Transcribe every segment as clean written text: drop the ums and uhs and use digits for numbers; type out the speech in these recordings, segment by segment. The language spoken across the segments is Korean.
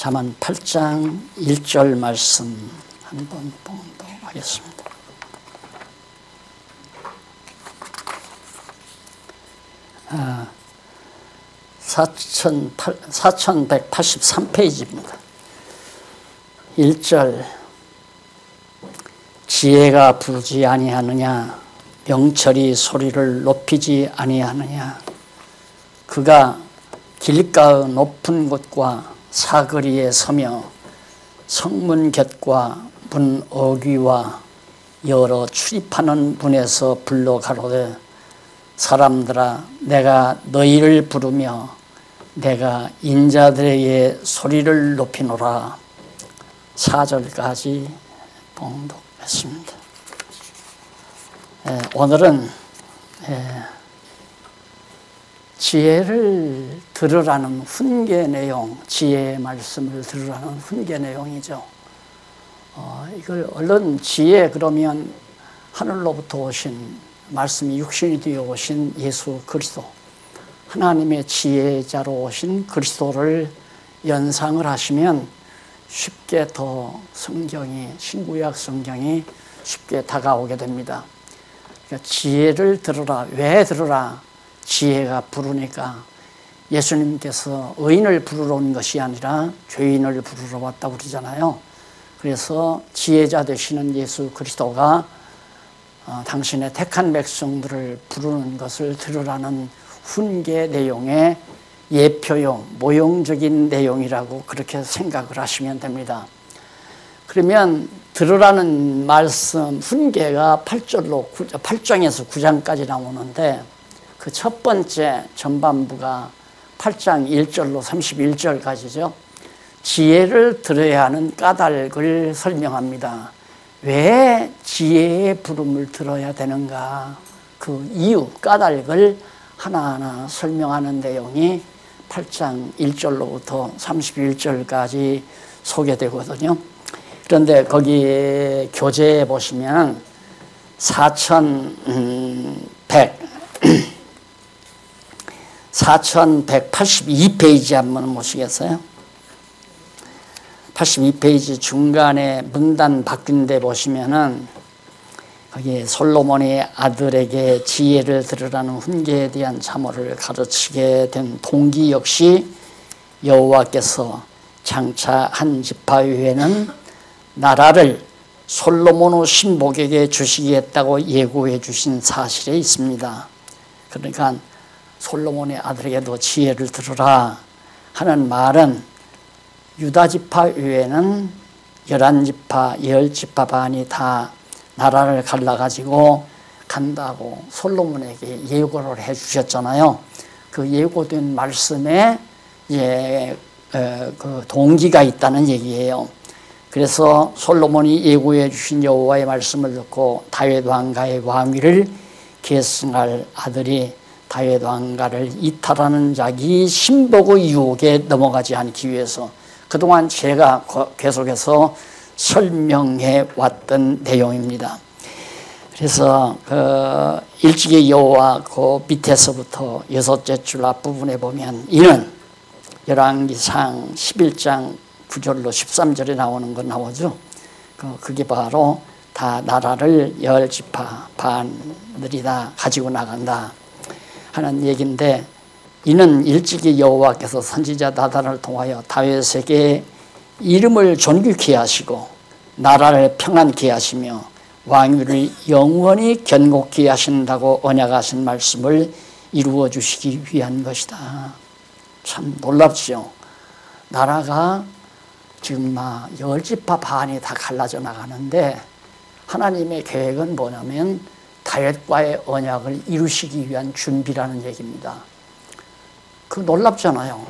잠언 8장 1절 말씀 한번 봉독하겠습니다. 아, 4183페이지입니다. 1절 지혜가 부르지 아니하느냐, 명철이 소리를 높이지 아니하느냐. 그가 길가의 높은 곳과 사거리에 서며 성문 곁과 문 어귀와 여러 출입하는 문에서 불러 가로되, 사람들아 내가 너희를 부르며 내가 인자들에게 소리를 높이노라. 4절까지 봉독했습니다. 오늘은 지혜를 들으라는 훈계 내용, 지혜의 말씀을 들으라는 훈계 내용이죠. 이걸 얼른 지혜 그러면 하늘로부터 오신 말씀이 육신이 되어 오신 예수 그리스도, 하나님의 지혜자로 오신 그리스도를 연상을 하시면 쉽게 더 성경이, 신구약 성경이 쉽게 다가오게 됩니다. 그러니까 지혜를 들으라. 왜 들으라? 지혜가 부르니까. 예수님께서 의인을 부르러 온 것이 아니라 죄인을 부르러 왔다고 그러잖아요. 그래서 지혜자 되시는 예수 그리스도가 당신의 택한 백성들을 부르는 것을 들으라는 훈계 내용의 예표용, 모형적인 내용이라고 그렇게 생각을 하시면 됩니다. 그러면 들으라는 말씀, 훈계가 8장에서 9장까지 나오는데 그 첫 번째 전반부가 8장 1절로 31절까지죠. 지혜를 들어야 하는 까닭을 설명합니다. 왜 지혜의 부름을 들어야 되는가, 그 이유, 까닭을 하나하나 설명하는 내용이 8장 1절로부터 31절까지 소개되거든요. 그런데 거기 교재에 보시면 4182페이지 한번 보시겠어요? 82페이지 중간에 문단 바뀐 데 보시면은 거기 솔로몬의 아들에게 지혜를 들으라는 훈계에 대한 자모를 가르치게 된 동기 역시 여호와께서 장차 한 지파 외에는 나라를 솔로몬의 신복에게 주시겠다고 예고해 주신 사실에 있습니다. 그러니까 솔로몬의 아들에게도 지혜를 들으라 하는 말은 유다 지파 외에는 11지파, 10지파 반이 다 나라를 갈라가지고 간다고 솔로몬에게 예고를 해 주셨잖아요. 그 예고된 말씀에 그 동기가 있다는 얘기예요. 그래서 솔로몬이 예고해 주신 여호와의 말씀을 듣고 다윗 왕가의 왕위를 계승할 아들이 다윗 왕가를 이탈하는 자기 신복의 유혹에 넘어가지 않기 위해서 그동안 제가 계속해서 설명해 왔던 내용입니다. 그래서 그 일찍의 여호와 그 밑에서부터 6째 줄 앞부분에 보면 이는 열왕기상 11장 9절로 13절에 나오는 거 나오죠. 그게 바로 다 나라를 10지파 반들이 다 가지고 나간다 하는 얘기인데, 이는 일찍이 여호와께서 선지자 나단을 통하여 다윗에게 이름을 존귀케 하시고 나라를 평안케 하시며 왕위를 영원히 견고케 하신다고 언약하신 말씀을 이루어 주시기 위한 것이다. 참 놀랍죠. 나라가 지금 막 10지파 반이 다 갈라져 나가는데 하나님의 계획은 뭐냐면 다윗과의 언약을 이루시기 위한 준비라는 얘기입니다. 그 놀랍잖아요.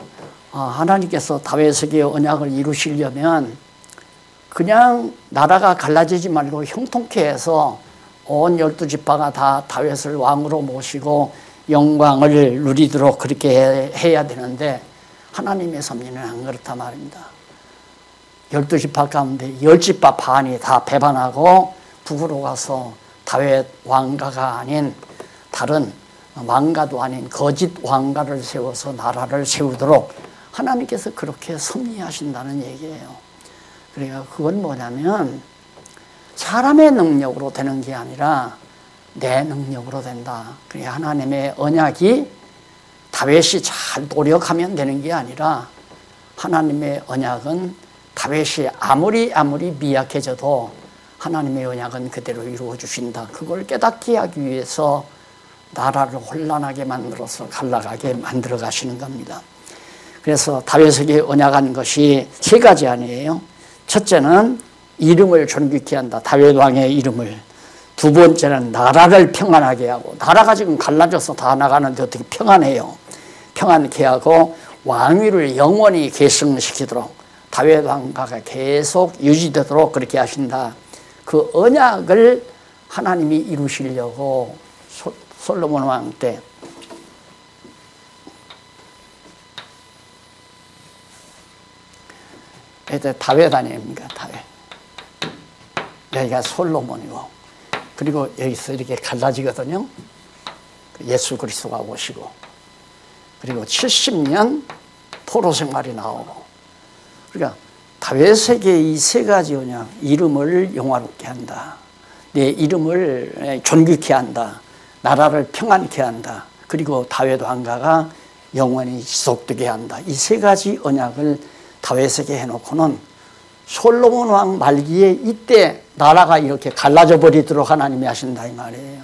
하나님께서 다윗에게 언약을 이루시려면 그냥 나라가 갈라지지 말고 형통케 해서 온 12지파가 다 다윗을 왕으로 모시고 영광을 누리도록 그렇게 해야 되는데 하나님의 섭리는 안 그렇단 말입니다. 12지파 가운데 10지파 반이 다 배반하고 북으로 가서 다윗 왕가가 아닌 다른 왕가도 아닌 거짓 왕가를 세워서 나라를 세우도록 하나님께서 그렇게 섭리하신다는 얘기예요. 그러니까 그건 뭐냐면 사람의 능력으로 되는 게 아니라 내 능력으로 된다. 그러니까 하나님의 언약이 다윗이 잘 노력하면 되는 게 아니라 하나님의 언약은 다윗이 아무리 미약해져도 하나님의 언약은 그대로 이루어 주신다. 그걸 깨닫게 하기 위해서 나라를 혼란하게 만들어서 갈라가게 만들어 가시는 겁니다. 그래서 다윗에게 언약한 것이 세 가지 아니에요. 첫째는 이름을 존귀케 한다. 다윗 왕의 이름을. 두 번째는 나라를 평안하게 하고, 나라가 지금 갈라져서 다 나가는데 어떻게 평안해요? 평안케 하고 왕위를 영원히 계승시키도록 다윗 왕가가 계속 유지되도록 그렇게 하신다. 그 언약을 하나님이 이루시려고 솔로몬 왕 때 다윗 아닙니까? 다윗. 여기가 솔로몬이고, 그리고 여기서 이렇게 갈라지거든요. 예수 그리스도가 오시고, 그리고 70년 포로 생활이 나오고. 그러니까 다윗에게 이 세 가지 언약, 이름을 영화롭게 한다, 내 이름을 존귀케 한다, 나라를 평안케 한다, 그리고 다윗 왕가가 영원히 지속되게 한다. 이 세 가지 언약을 다윗에게 해놓고는 솔로몬 왕 말기에 이때 나라가 이렇게 갈라져 버리도록 하나님이 하신다 이 말이에요.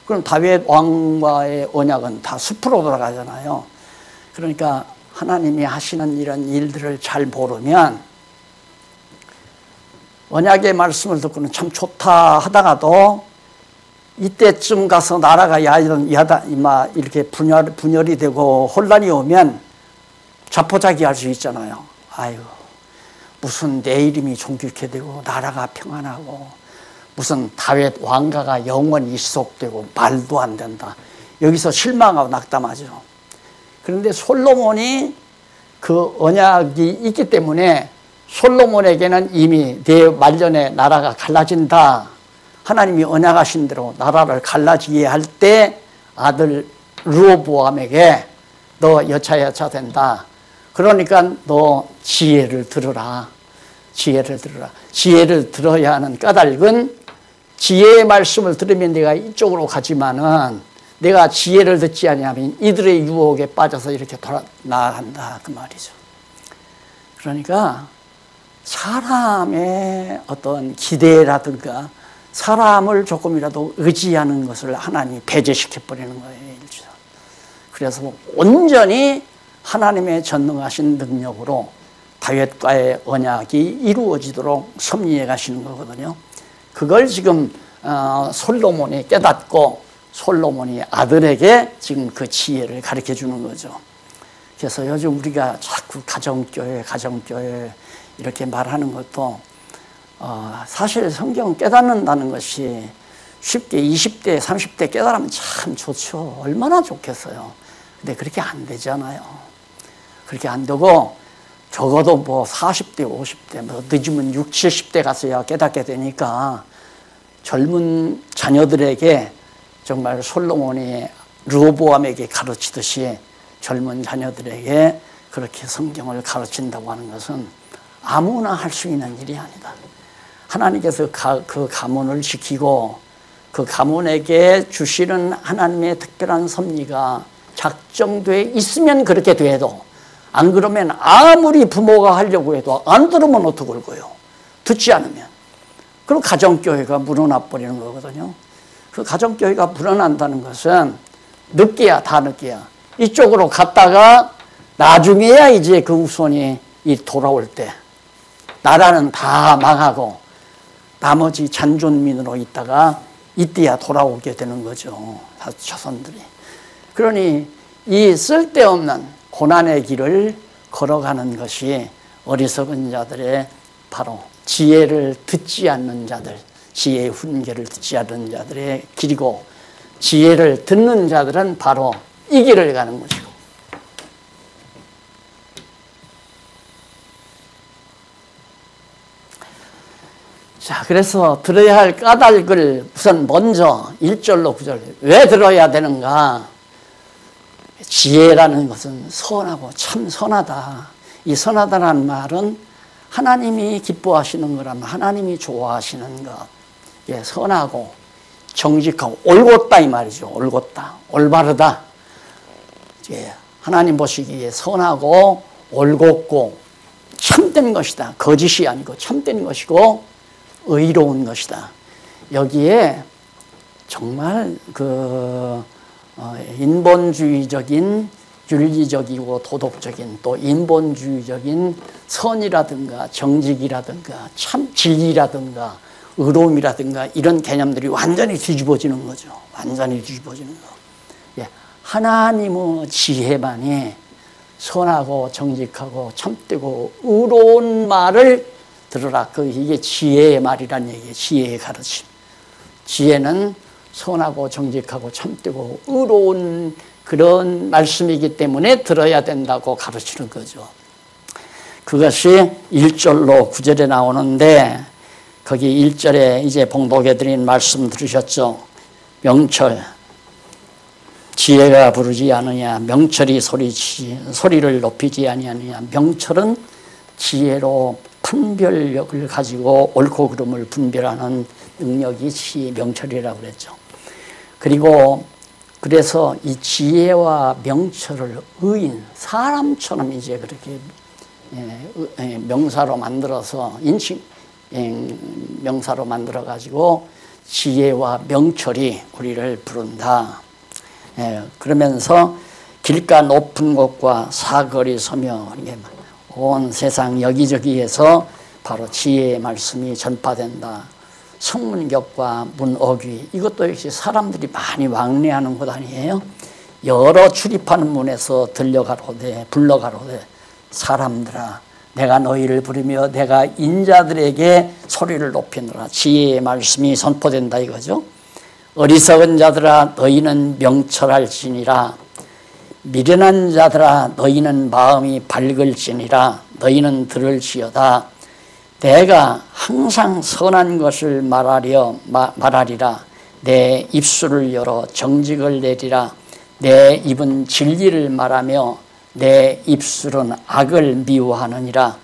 그럼 다윗 왕과의 언약은 다 숲으로 돌아가잖아요. 그러니까 하나님이 하시는 이런 일들을 잘 모르면 언약의 말씀을 듣고는 참 좋다 하다가도 이때쯤 가서 나라가 이렇게 분열이 되고 혼란이 오면 자포자기할 수 있잖아요. 아유, 무슨 내 이름이 존귀케 되고 나라가 평안하고 무슨 다윗 왕가가 영원히 지속되고 말도 안 된다. 여기서 실망하고 낙담하죠. 그런데 솔로몬이 그 언약이 있기 때문에 솔로몬에게는 이미 내 말년에 나라가 갈라진다. 하나님이 언약하신 대로 나라를 갈라지게 할 때 아들 르호보암에게 너 여차여차 된다. 그러니까 너 지혜를 들으라. 지혜를 들으라. 지혜를 들어야 하는 까닭은 지혜의 말씀을 들으면 내가 이쪽으로 가지만은 내가 지혜를 듣지 아니하면 이들의 유혹에 빠져서 이렇게 나아간다 그 말이죠. 그러니까 사람의 어떤 기대라든가 사람을 조금이라도 의지하는 것을 하나님이 배제시켜 버리는 거예요. 그래서 온전히 하나님의 전능하신 능력으로 다윗과의 언약이 이루어지도록 섭리해 가시는 거거든요. 그걸 지금 솔로몬이 깨닫고 솔로몬이 아들에게 지금 그 지혜를 가르쳐 주는 거죠. 그래서 요즘 우리가 자꾸 가정교회 이렇게 말하는 것도 사실 성경 깨닫는다는 것이 쉽게 20대, 30대 깨달으면 참 좋죠. 얼마나 좋겠어요. 근데 그렇게 안 되잖아요. 그렇게 안 되고 적어도 뭐 40대, 50대, 뭐 늦으면 60, 70대 가서야 깨닫게 되니까 젊은 자녀들에게 정말 솔로몬이 르호보암에게 가르치듯이 젊은 자녀들에게 그렇게 성경을 가르친다고 하는 것은 아무나 할 수 있는 일이 아니다. 하나님께서 그 가문을 지키고 그 가문에게 주시는 하나님의 특별한 섭리가 작정돼 있으면 그렇게 돼도, 안 그러면 아무리 부모가 하려고 해도 안 들으면 어떡할 거예요. 듣지 않으면. 그럼 가정교회가 물어나 버리는 거거든요. 그 가정교회가 물어난다는 것은 늦게야 다 늦게야. 이쪽으로 갔다가 나중에야 이제 그 후손이 돌아올 때 나라는 다 망하고 나머지 잔존민으로 있다가 이때야 돌아오게 되는 거죠. 자손들이. 그러니 이 쓸데없는 고난의 길을 걸어가는 것이 어리석은 자들의 바로 지혜를 듣지 않는 자들, 지혜의 훈계를 듣지 않는 자들의 길이고, 지혜를 듣는 자들은 바로 이 길을 가는 것이고. 자, 그래서 들어야 할 까닭을 우선 먼저 1절로 9절 왜 들어야 되는가? 지혜라는 것은 선하고 참 선하다. 이 선하다라는 말은 하나님이 기뻐하시는 거라면 하나님이 좋아하시는 것. 예, 선하고 정직하고 옳곧다 이 말이죠. 옳곧다, 올바르다. 예, 하나님 보시기에 선하고 옳곧고 참된 것이다. 거짓이 아니고 참된 것이고 의로운 것이다. 여기에 정말 인본주의적인 윤리적이고 도덕적인 또 인본주의적인 선이라든가 정직이라든가 참 진리라든가 의로움이라든가 이런 개념들이 완전히 뒤집어지는 거죠. 완전히 뒤집어지는 거. 예, 하나님의 지혜만이 선하고 정직하고 참되고 의로운 말을 들으라. 이게 지혜의 말이란 얘기예요. 지혜의 가르침. 지혜는 선하고 정직하고 참되고 의로운 그런 말씀이기 때문에 들어야 된다고 가르치는 거죠. 그것이 1절로 9절에 나오는데 거기 1절에 이제 봉독해 드린 말씀 들으셨죠? 명철, 지혜가 부르지 않으냐, 명철이 소리를 높이지 아니하느냐. 명철은 지혜로 판별력을 가지고 옳고 그름을 분별하는 능력이 명철이라고 그랬죠. 그리고 그래서 이 지혜와 명철을 의인, 사람처럼 이제 그렇게 명사로 만들어서 인칭 명사로 만들어 가지고 지혜와 명철이 우리를 부른다. 그러면서 길가 높은 곳과 사거리 서며 온 세상 여기저기에서 바로 지혜의 말씀이 전파된다. 성문격과 문어귀, 이것도 역시 사람들이 많이 왕래하는 곳 아니에요? 여러 출입하는 문에서 들려가로되 불러가로되 사람들아 내가 너희를 부르며 내가 인자들에게 소리를 높이노라. 지혜의 말씀이 선포된다 이거죠. 어리석은 자들아 너희는 명철할지니라. 미련한 자들아 너희는 마음이 밝을지니라. 너희는 들을지어다. 내가 항상 선한 것을 말하리라. 내 입술을 열어 정직을 내리라. 내 입은 진리를 말하며 내 입술은 악을 미워하느니라.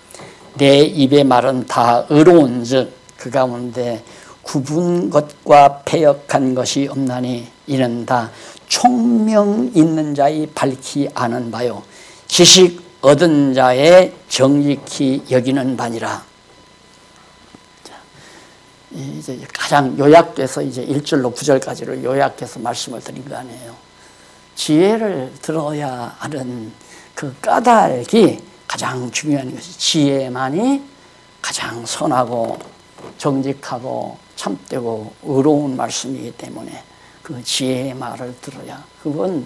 내 입의 말은 다 의로운즉 그 가운데 굽은 것과 패역한 것이 없나니 이는 다 총명 있는 자의 밝히 아는 바요 지식 얻은 자의 정직히 여기는 바니라. 이제 가장 요약돼서 이제 1절로 9절까지를 요약해서 말씀을 드린 거 아니에요. 지혜를 들어야 하는 그 까닭이 가장 중요한 것이 지혜만이 가장 선하고 정직하고 참되고 의로운 말씀이기 때문에 그 지혜의 말을 들어야, 그건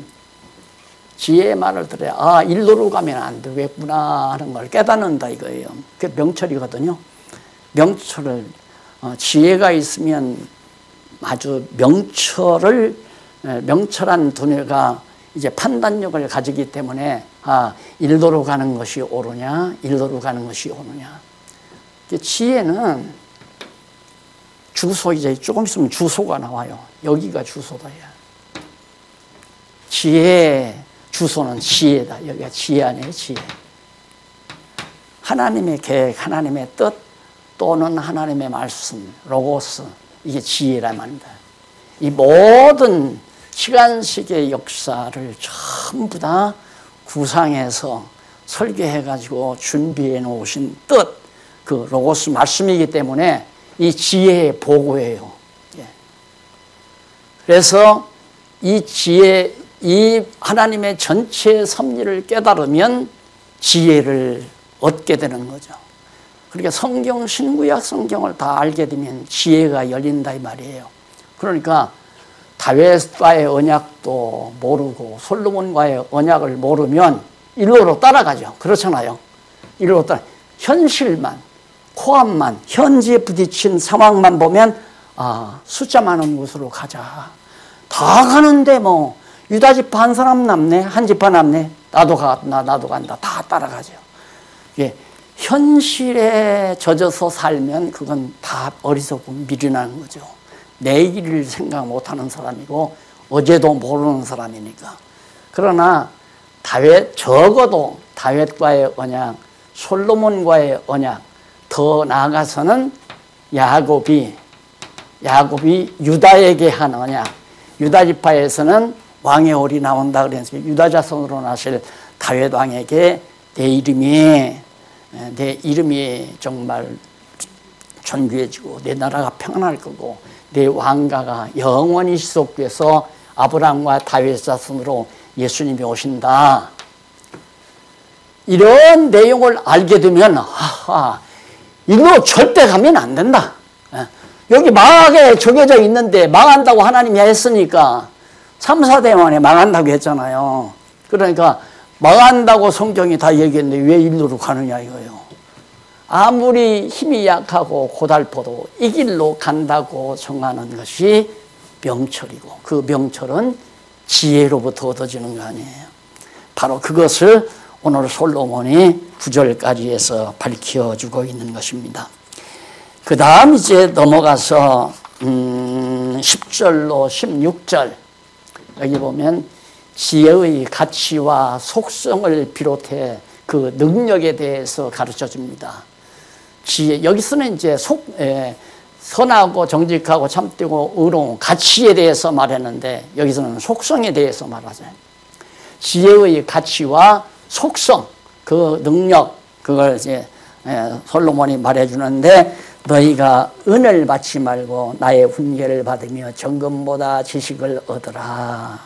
지혜의 말을 들어야 일로로 가면 안 되겠구나 하는 걸 깨닫는다 이거예요. 그게 명철이거든요. 명철을 지혜가 있으면 아주 명철한 두뇌가 이제 판단력을 가지기 때문에 일도로 가는 것이 옳으냐, 일도로 가는 것이 옳으냐. 지혜는 주소, 이제 조금 있으면 주소가 나와요. 여기가 주소다. 지혜 주소는 지혜다. 여기가 지혜 아니에요, 지혜. 하나님의 계획, 하나님의 뜻 또는 하나님의 말씀, 로고스, 이게 지혜란 말입니다. 이 모든 시간식의 역사를 전부 다 구상해서 설계해가지고 준비해 놓으신 뜻, 그 로고스 말씀이기 때문에 이 지혜의 보고예요. 그래서 이 지혜, 이 하나님의 전체 섭리를 깨달으면 지혜를 얻게 되는 거죠. 그러니까 성경, 신구약 성경을 다 알게 되면 지혜가 열린다 이 말이에요. 그러니까 다윗과의 언약도 모르고 솔로몬과의 언약을 모르면 일로로 따라가죠. 그렇잖아요. 일로로 따라 현실만, 코앞만, 현지에 부딪힌 상황만 보면 숫자 많은 곳으로 가자. 다 가는데 뭐 유다 지파 한 사람 남네, 한 지파 남네, 나도 간다. 다 따라가죠. 예, 현실에 젖어서 살면 그건 다 어리석고 미련한 거죠. 내일을 생각 못하는 사람이고 어제도 모르는 사람이니까. 그러나 적어도 다윗과의 언약, 솔로몬과의 언약, 더 나아가서는 야곱이 유다에게 한 언약, 유다 지파에서는 왕의 올이 나온다 그래서 유다 자손으로 나실 다윗 왕에게 내 이름이 정말 존귀해지고 내 나라가 평안할 거고 내 왕가가 영원히 지속되기 위해서 아브라함과 다윗 자손으로 예수님이 오신다. 이런 내용을 알게 되면 이리로 절대 가면 안 된다. 여기 망하게 정해져 있는데 망한다고 하나님이 했으니까 3, 4대 만에 망한다고 했잖아요. 그러니까 망한다고 성경이 다 얘기했는데 왜 이리로 가느냐 이거예요. 아무리 힘이 약하고 고달퍼도 이 길로 간다고 정하는 것이 명철이고 그 명철은 지혜로부터 얻어지는 거 아니에요. 바로 그것을 오늘 솔로몬이 9절까지 해서 밝혀주고 있는 것입니다. 그 다음 이제 넘어가서 10절로 16절 여기 보면 지혜의 가치와 속성을 비롯해 그 능력에 대해서 가르쳐 줍니다. 지혜, 여기서는 이제 선하고 정직하고 참되고 의로운 가치에 대해서 말했는데 여기서는 속성에 대해서 말하죠. 지혜의 가치와 속성, 그 능력, 그걸 이제 솔로몬이 말해주는데 너희가 은을 받지 말고 나의 훈계를 받으며 정금보다 지식을 얻으라.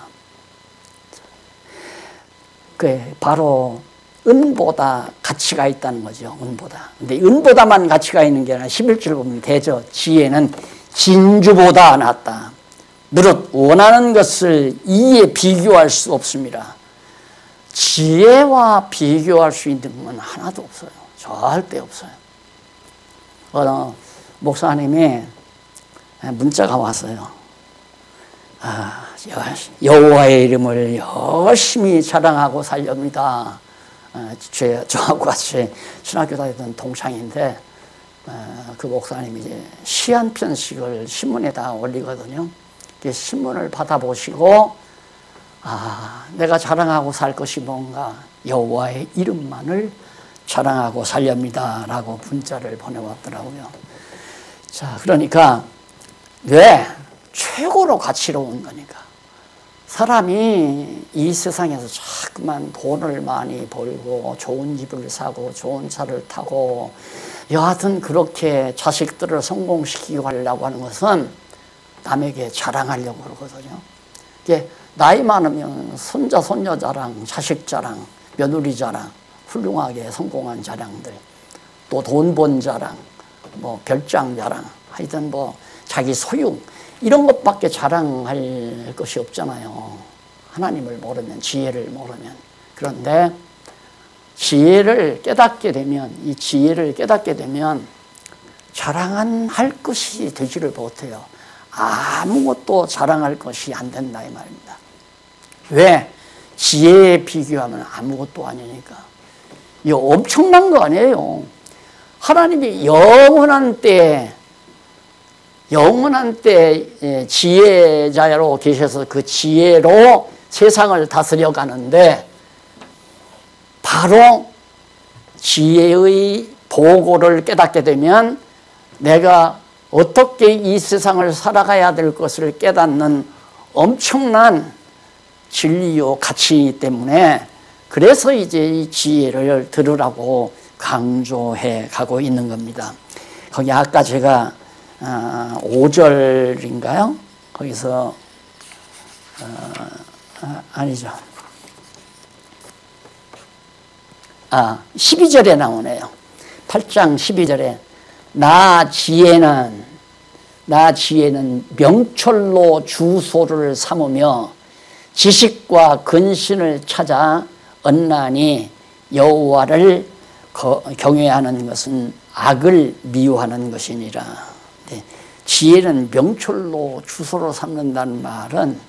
그게 바로 은보다 가치가 있다는 거죠. 은보다. 근데 은보다만 가치가 있는 게 아니라 11절 보면 되죠. 지혜는 진주보다 낫다. 무릇 원하는 것을 이에 비교할 수 없습니다. 지혜와 비교할 수 있는 건 하나도 없어요. 절대 없어요. 목사님이 문자가 왔어요. 여호와의 이름을 열심히 자랑하고 살렵니다. 저하고 같이 신학교 다니던 동창인데 그 목사님이 이제 시 한 편씩을 신문에다 올리거든요. 신문을 받아보시고 내가 자랑하고 살 것이 뭔가 여호와의 이름만을 자랑하고 살렵니다 라고 문자를 보내왔더라고요. 자, 그러니까 왜? 최고로 가치로운 거니까. 사람이 이 세상에서 자꾸만 돈을 많이 벌고 좋은 집을 사고 좋은 차를 타고 여하튼 그렇게 자식들을 성공시키고 하려고 하는 것은 남에게 자랑하려고 그러거든요. 이게 나이 많으면 손자, 손녀 자랑, 자식 자랑, 며느리 자랑, 훌륭하게 성공한 자랑들, 또 돈 번 자랑, 뭐 별장 자랑, 하여튼 뭐 자기 소유, 이런 것밖에 자랑할 것이 없잖아요. 하나님을 모르면, 지혜를 모르면. 그런데 지혜를 깨닫게 되면, 이 지혜를 깨닫게 되면 자랑할 것이 되지를 못해요. 아무것도 자랑할 것이 안 된다 이 말입니다. 왜? 지혜에 비교하면 아무것도 아니니까. 이거 엄청난 거 아니에요. 하나님이 영원한 때 지혜자로 계셔서 그 지혜로 세상을 다스려 가는데 바로 지혜의 도구를 깨닫게 되면 내가 어떻게 이 세상을 살아가야 될 것을 깨닫는 엄청난 진리요 가치이기 때문에 그래서 이제 이 지혜를 들으라고 강조해 가고 있는 겁니다. 거기 아까 제가 5절인가요? 거기서 아니죠. 12절에 나오네요. 8장 12절에 나 지혜는 명철로 주소를 삼으며 지식과 근신을 찾아 언나니 여호와를 경외하는 것은 악을 미워하는 것이니라. 네. 지혜는 명철로 주소로 삼는다는 말은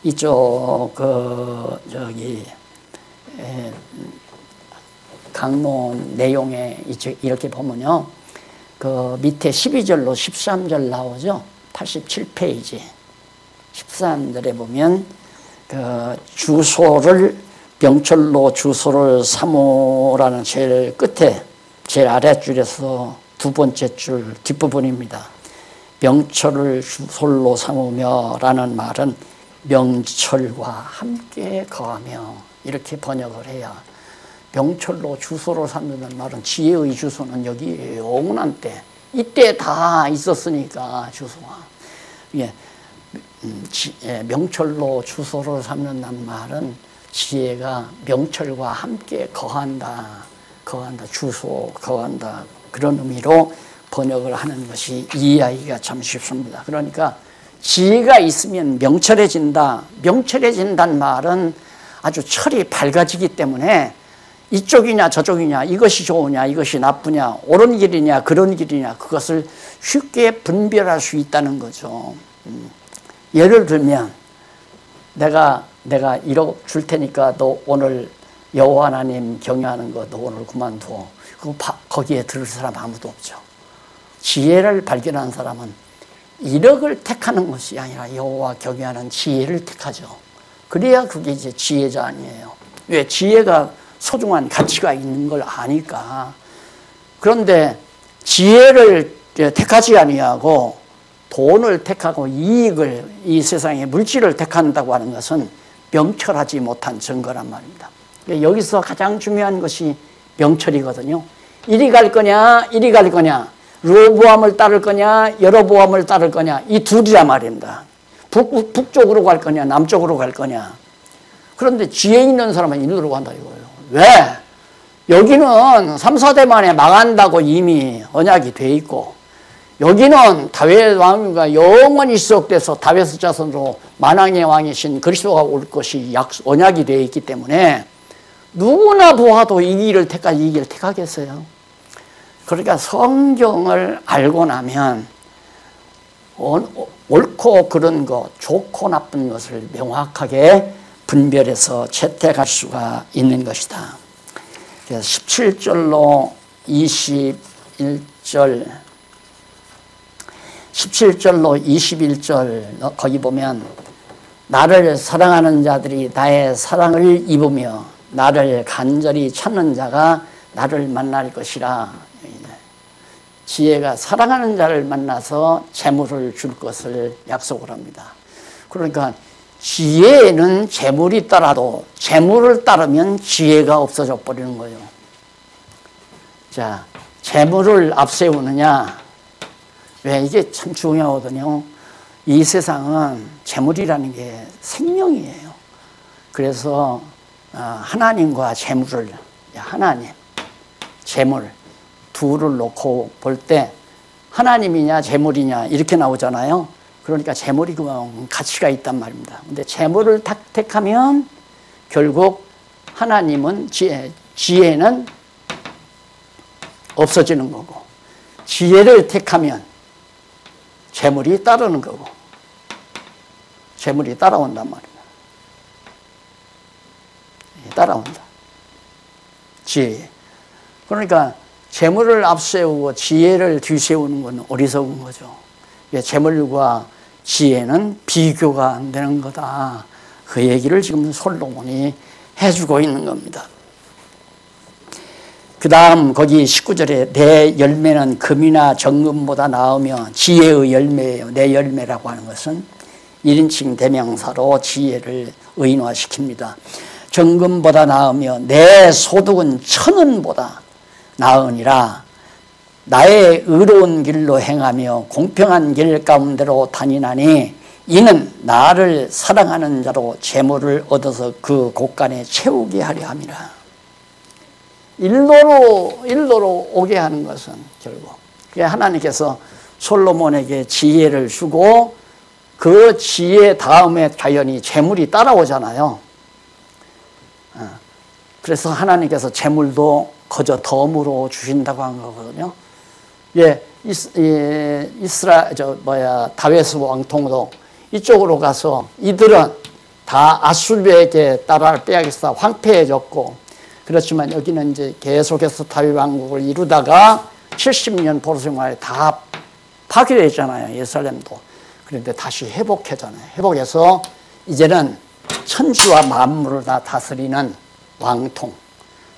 이쪽 강론 내용에 이렇게 보면요. 그 밑에 12절로 13절 나오죠. 87페이지. 13절에 보면 그 주소를 명철로 주소를 삼으라는 제일 끝에 제일 아랫줄에서 두 번째 줄 뒷부분입니다. 명철을 주솔로 삼으며 라는 말은 명철과 함께 거하며 이렇게 번역을 해야, 명철로 주소로 삼는 말은 지혜의 주소는 여기 영원한 때, 이때 다 있었으니까 주소가. 예, 명철로 주소를 삼는다는 말은 지혜가 명철과 함께 거한다, 주소, 거한다, 그런 의미로 번역을 하는 것이 이해하기가 참 쉽습니다. 그러니까 지혜가 있으면 명철해진다. 명철해진다는 말은 아주 철이 밝아지기 때문에 이쪽이냐 저쪽이냐, 이것이 좋으냐 이것이 나쁘냐, 옳은 길이냐 그런 길이냐, 그것을 쉽게 분별할 수 있다는 거죠. 예를 들면 내가 1억 줄 테니까 너 오늘 여호와 하나님 경외하는 거 너 오늘 그만둬. 거기에 들을 사람 아무도 없죠. 지혜를 발견한 사람은 1억을 택하는 것이 아니라 여호와 경외하는 지혜를 택하죠. 그래야 그게 이제 지혜자 아니에요. 왜? 지혜가 소중한 가치가 있는 걸 아니까. 그런데 지혜를 택하지 아니하고 돈을 택하고 이익을, 이 세상의 물질을 택한다고 하는 것은 명철하지 못한 증거란 말입니다. 여기서 가장 중요한 것이 명철이거든요. 이리 갈 거냐 이리 갈 거냐, 르호보암을 따를 거냐 여로보암을 따를 거냐, 이 둘이란 말입니다. 북쪽으로 갈 거냐 남쪽으로 갈 거냐. 그런데 지혜 있는 사람은 이리로 간다 이거예요. 왜? 여기는 3, 4대 만에 망한다고 이미 언약이 돼 있고, 여기는 다윗 왕위가 영원히 지속돼서 다윗의 자손으로 만왕의 왕이신 그리스도가 올 것이 언약이 되어 있기 때문에 누구나 보아도 이 길을 택하겠어요. 그러니까 성경을 알고 나면 옳고 그른 것, 좋고 나쁜 것을 명확하게 분별해서 채택할 수가 있는 것이다. 17절로 21절, 17절로 21절 거기 보면 나를 사랑하는 자들이 나의 사랑을 입으며 나를 간절히 찾는 자가 나를 만날 것이라. 지혜가 사랑하는 자를 만나서 재물을 줄 것을 약속을 합니다. 그러니까 지혜는 재물이 따라도 재물을 따르면 지혜가 없어져 버리는 거예요. 자, 재물을 앞세우느냐? 왜? 이게 참 중요하거든요. 이 세상은 재물이라는 게 생명이에요. 그래서 하나님과 재물을, 하나님, 재물 둘을 놓고 볼 때 하나님이냐 재물이냐 이렇게 나오잖아요. 그러니까 재물이 그만 가치가 있단 말입니다. 근데 재물을 택하면 결국 하나님은 지혜는 없어지는 거고, 지혜를 택하면 재물이 따르는 거고, 재물이 따라온단 말입니다. 따라온다. 지혜. 그러니까 재물을 앞세우고 지혜를 뒤세우는 건 어리석은 거죠. 재물과 지혜는 비교가 안 되는 거다. 그 얘기를 지금 솔로몬이 해주고 있는 겁니다. 그 다음 거기 19절에 내 열매는 금이나 정금보다 나으며 지혜의 열매예요. 내 열매라고 하는 것은 1인칭 대명사로 지혜를 의인화시킵니다. 정금보다 나으며 내 소득은 천은보다 나으니라. 나의 의로운 길로 행하며 공평한 길 가운데로 다니나니 이는 나를 사랑하는 자로 재물을 얻어서 그 곳간에 채우게 하려 함이라. 일로로 오게 하는 것은 결국 하나님께서 솔로몬에게 지혜를 주고 그 지혜 다음에 당연히 재물이 따라오잖아요. 그래서 하나님께서 재물도 거저 덤으로 주신다고 한 거거든요. 다윗 왕통도 이쪽으로 가서 이들은 다 아수르에게 나라를 빼앗겨서 황폐해졌고, 그렇지만 여기는 이제 계속해서 다윗 왕국을 이루다가 70년 포로 생활에 다 파괴됐잖아요. 예루살렘도. 그런데 다시 회복하잖아요. 회복해서 이제는 천지와 만물을 다 다스리는 왕통,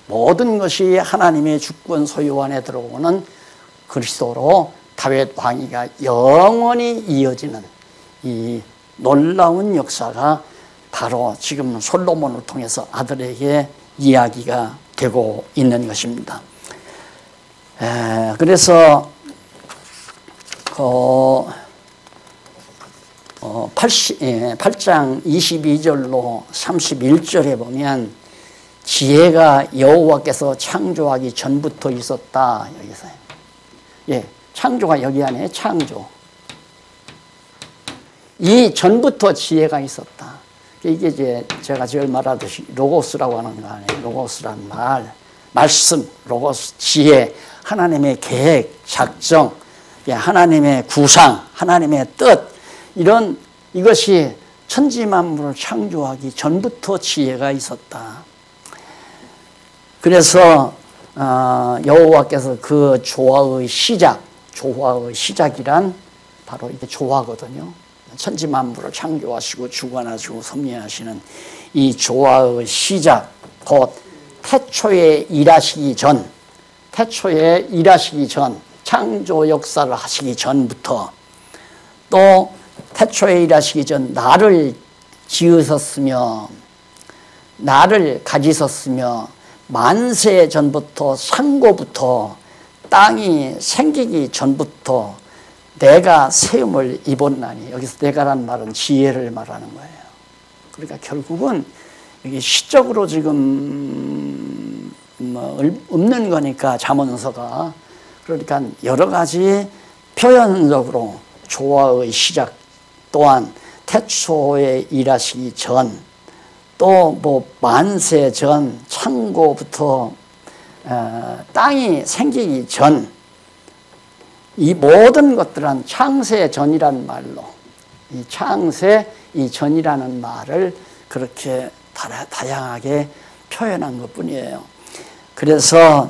모든 것이 하나님의 주권 소유 안에 들어오는 그리스도로 다윗 왕위가 영원히 이어지는 이 놀라운 역사가 바로 지금 솔로몬을 통해서 아들에게 이야기가 되고 있는 것입니다. 그래서 8장 22절로 31절에 보면 지혜가 여호와께서 창조하기 전부터 있었다. 여기서 창조가 여기 안에 창조. 이 전부터 지혜가 있었다. 이게 이제 제가 지금 말하듯이 로고스라고 하는 거 아니에요. 로고스란 말씀, 로고스, 지혜, 하나님의 계획, 작정, 하나님의 구상, 하나님의 뜻, 이것이 천지만물을 창조하기 전부터 지혜가 있었다. 그래서 여호와께서 그 조화의 시작이란 바로 이게 조화거든요. 천지만물을 창조하시고 주관하시고 섭리하시는 이 조화의 시작, 곧 태초에 일하시기 전, 창조 역사를 하시기 전부터, 또 태초에 일하시기 전 나를 지으셨으며 나를 가지셨으며 만세 전부터 상고부터 땅이 생기기 전부터 내가 세움을 입었나니, 여기서 내가란 말은 지혜를 말하는 거예요. 그러니까 결국은 이게 시적으로 지금 없는 거니까 잠언서가, 그러니까 여러 가지 표현적으로 조화의 시작 또한 태초에 일하시기 전, 또 뭐 만세 전, 창고부터 땅이 생기기 전, 이 모든 것들은 창세 전이란 말로, 이 창세, 이 전이라는 말을 그렇게 다양하게 표현한 것 뿐이에요. 그래서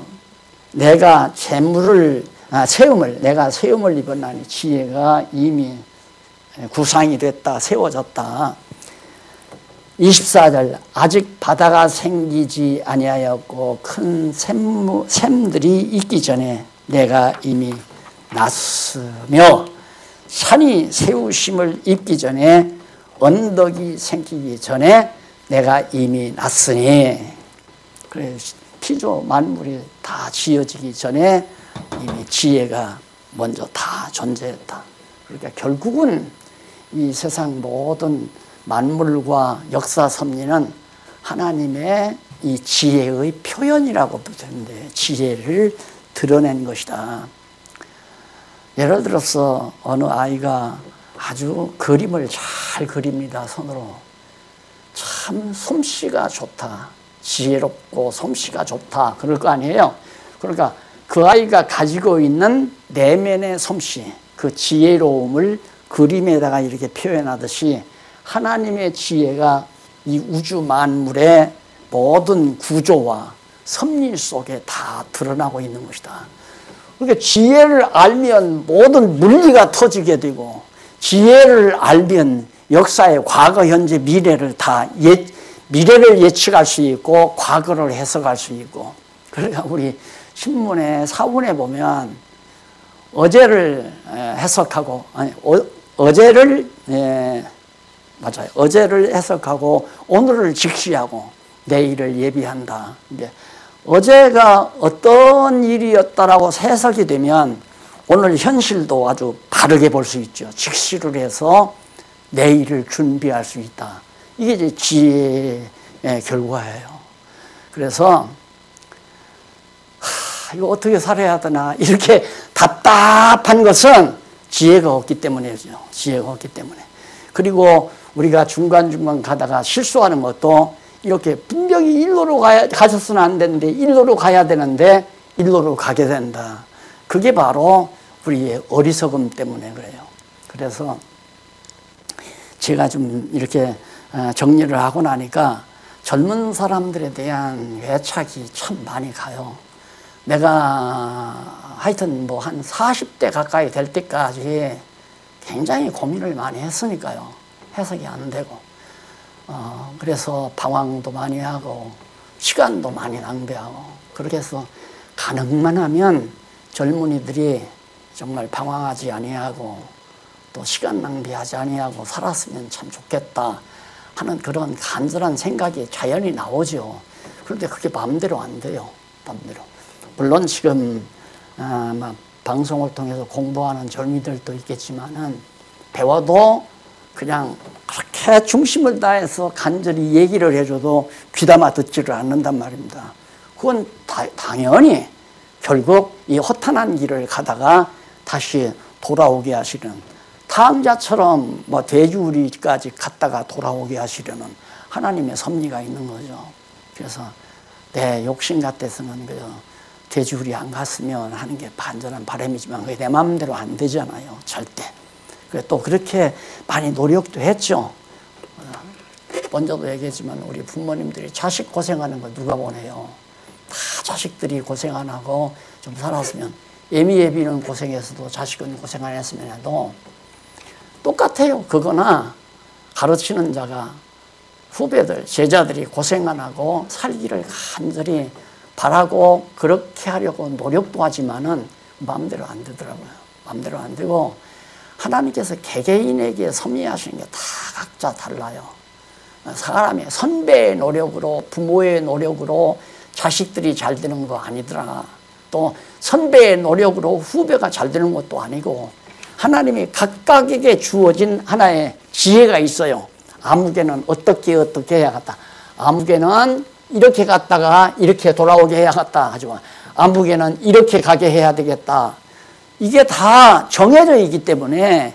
내가 세움을 입었나니, 지혜가 이미 구상이 됐다, 세워졌다. 24절, 아직 바다가 생기지 아니하였고 큰 샘들이 있기 전에 내가 이미 났으며, 산이 세우심을 입기 전에, 언덕이 생기기 전에 내가 이미 났으니. 그래, 피조 만물이 다 지어지기 전에 이미 지혜가 먼저 다 존재했다. 그러니까 결국은 이 세상 모든 만물과 역사 섭리는 하나님의 이 지혜의 표현이라고 부르는데, 지혜를 드러낸 것이다. 예를 들어서 어느 아이가 아주 그림을 잘 그립니다, 손으로. 참 솜씨가 좋다, 지혜롭고 솜씨가 좋다, 그럴 거 아니에요. 그러니까 그 아이가 가지고 있는 내면의 솜씨, 그 지혜로움을 그림에다가 이렇게 표현하듯이 하나님의 지혜가 이 우주 만물의 모든 구조와 섭리 속에 다 드러나고 있는 것이다. 그러니까 지혜를 알면 모든 물리가 터지게 되고, 지혜를 알면 역사의 과거, 현재, 미래를 미래를 예측할 수 있고 과거를 해석할 수 있고. 그러니까 우리 신문에 사문에 보면 어제를 해석하고, 어제를 해석하고 오늘을 직시하고 내일을 예비한다. 이제 어제가 어떤 일이었다라고 해석이 되면 오늘 현실도 아주 바르게 볼 수 있죠. 직시를 해서 내일을 준비할 수 있다. 이게 이제 지혜의 결과예요. 그래서 이거 어떻게 살아야 되나 이렇게 답답한 것은 지혜가 없기 때문이죠. 지혜가 없기 때문에. 그리고 우리가 중간중간 가다가 실수하는 것도 이렇게 분명히 일로로 가셨으면 안 되는데 일로로 가야 되는데 일로로 가게 된다. 그게 바로 우리의 어리석음 때문에 그래요. 그래서 제가 좀 이렇게 정리를 하고 나니까 젊은 사람들에 대한 애착이 참 많이 가요. 내가 하여튼 뭐 한 40대 가까이 될 때까지 굉장히 고민을 많이 했으니까요. 해석이 안 되고. 그래서 방황도 많이 하고 시간도 많이 낭비하고, 그렇게 해서 가능만 하면 젊은이들이 정말 방황하지 아니하고 또 시간 낭비하지 아니하고 살았으면 참 좋겠다 하는 그런 간절한 생각이 자연히 나오죠. 그런데 그게 마음대로 안 돼요. 마음대로. 물론 지금 방송을 통해서 공부하는 젊이들도 있겠지만은 배워도 그냥 그렇게 중심을 다해서 간절히 얘기를 해줘도 귀담아 듣지를 않는단 말입니다. 그건 당연히 결국 이 허탄한 길을 가다가 다시 돌아오게 하시는, 탕자처럼 뭐 돼지우리까지 갔다가 돌아오게 하시려는 하나님의 섭리가 있는 거죠. 그래서 내 욕심 같아서는 그저 돼지우리 안 갔으면 하는 게 반전한 바람이지만 그게 내 마음대로 안 되잖아요. 절대. 또 그렇게 많이 노력도 했죠. 먼저도 얘기했지만 우리 부모님들이 자식 고생하는 걸 누가 원해요. 다 자식들이 고생 안 하고 좀 살았으면, 예비는 고생했어도 자식은 고생 안 했으면 해도 똑같아요. 그거나 가르치는 자가 후배들, 제자들이 고생 안 하고 살기를 간절히 바라고 그렇게 하려고 노력도 하지만은 마음대로 안 되더라고요. 마음대로 안 되고 하나님께서 개개인에게 섭리하시는 게 다 각자 달라요. 사람의 선배의 노력으로, 부모의 노력으로 자식들이 잘 되는 거 아니더라. 또 선배의 노력으로 후배가 잘 되는 것도 아니고, 하나님이 각각에게 주어진 하나의 지혜가 있어요. 아무개는 어떻게 해야겠다. 아무개는 이렇게 갔다가 이렇게 돌아오게 해야겠다 하지만, 아무개는 이렇게 가게 해야 되겠다. 이게 다 정해져 있기 때문에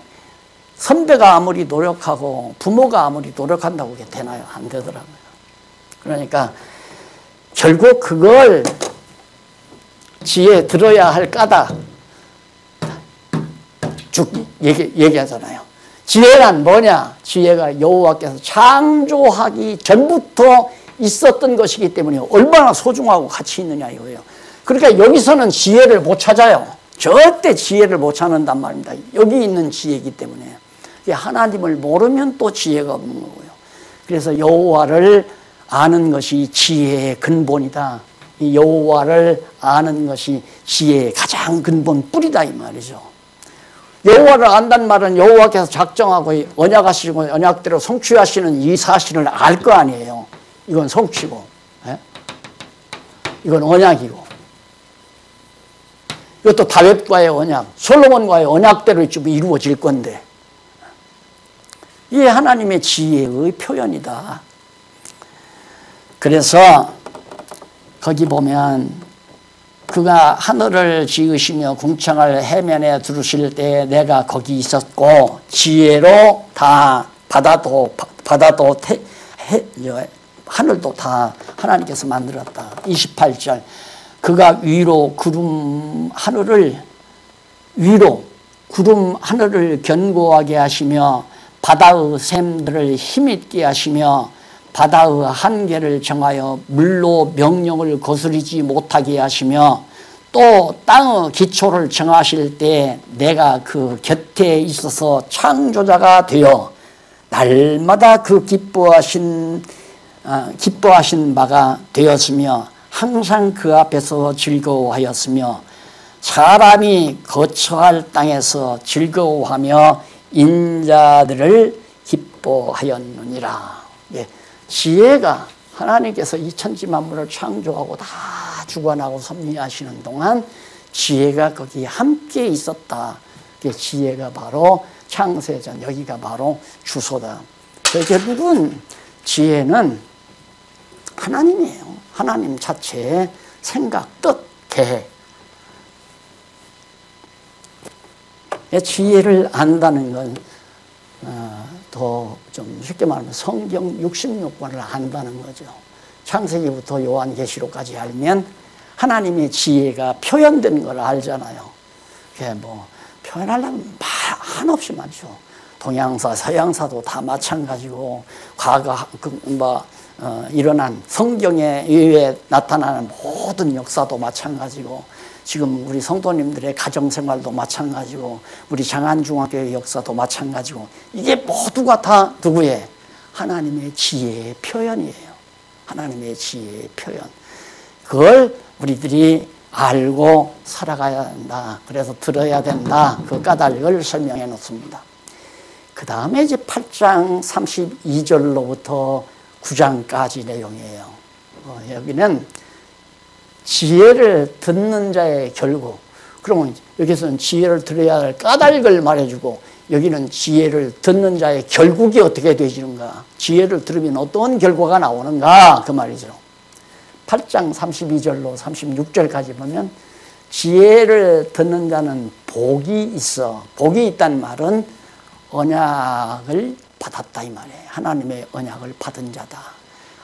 선배가 아무리 노력하고 부모가 아무리 노력한다고 그게 되나요? 안 되더라고요. 그러니까 결국 그걸 지혜 들어야 할 까닭 쭉 얘기하잖아요. 지혜란 뭐냐? 지혜가 여호와께서 창조하기 전부터 있었던 것이기 때문에 얼마나 소중하고 가치 있느냐 이거예요. 그러니까 여기서는 지혜를 못 찾아요. 절대 지혜를 못 찾는단 말입니다. 여기 있는 지혜이기 때문에. 하나님을 모르면 또 지혜가 없는 거고요. 그래서 여호와를 아는 것이 지혜의 근본이다. 이 여호와를 아는 것이 지혜의 가장 근본 뿌리다 이 말이죠. 여호와를 안다는 말은 여호와께서 작정하고 언약하시고 언약대로 성취하시는 이 사실을 알 거 아니에요. 이건 성취고, 이건 언약이고, 이것도 다윗과의 언약, 솔로몬과의 언약대로 이루어질 건데, 이게 하나님의 지혜의 표현이다. 그래서 거기 보면 그가 하늘을 지으시며 궁창을 해면에 두르실 때 내가 거기 있었고, 지혜로 다 바다도 하늘도 다 하나님께서 만들었다. 28절 그가 위로 구름 하늘을 견고하게 하시며 바다의 샘들을 힘있게 하시며 바다의 한계를 정하여 물로 명령을 거스르지 못하게 하시며 또 땅의 기초를 정하실 때 내가 그 곁에 있어서 창조자가 되어 날마다 그 기뻐하신 바가 되었으며 항상 그 앞에서 즐거워하였으며 사람이 거처할 땅에서 즐거워하며 인자들을 기뻐하였느니라. 예, 지혜가 하나님께서 이 천지 만물을 창조하고 다 주관하고 섭리하시는 동안 지혜가 거기 함께 있었다. 지혜가 바로 창세전, 여기가 바로 주소다. 결국은 지혜는 하나님이에요. 하나님 자체의 생각, 뜻, 계획. 지혜를 안다는 건 더 좀 쉽게 말하면 성경 66권을 안다는 거죠. 창세기부터 요한계시록까지 알면 하나님의 지혜가 표현된 걸 알잖아요. 그게 뭐 표현하려면 말 한없이 많죠. 동양사, 서양사도 다 마찬가지고 과거 일어난 성경에 의해 나타나는 모든 역사도 마찬가지고 지금 우리 성도님들의 가정생활도 마찬가지고 우리 장안중학교의 역사도 마찬가지고 이게 모두가 다 누구의? 하나님의 지혜의 표현이에요. 하나님의 지혜의 표현. 그걸 우리들이 알고 살아가야 한다. 그래서 들어야 된다. 그 까닭을 설명해 놓습니다. 그 다음에 이제 8장 32절로부터 9장까지 내용이에요. 여기는 지혜를 듣는 자의 결국. 그러면 여기서는 지혜를 들어야 할 까닭을 말해주고, 여기는 지혜를 듣는 자의 결국이 어떻게 되지는가, 지혜를 들으면 어떤 결과가 나오는가, 그 말이죠. 8장 32절로 36절까지 보면 지혜를 듣는 자는 복이 있어. 복이 있다는 말은 언약을 받았다 이 말이에요. 하나님의 언약을 받은 자다.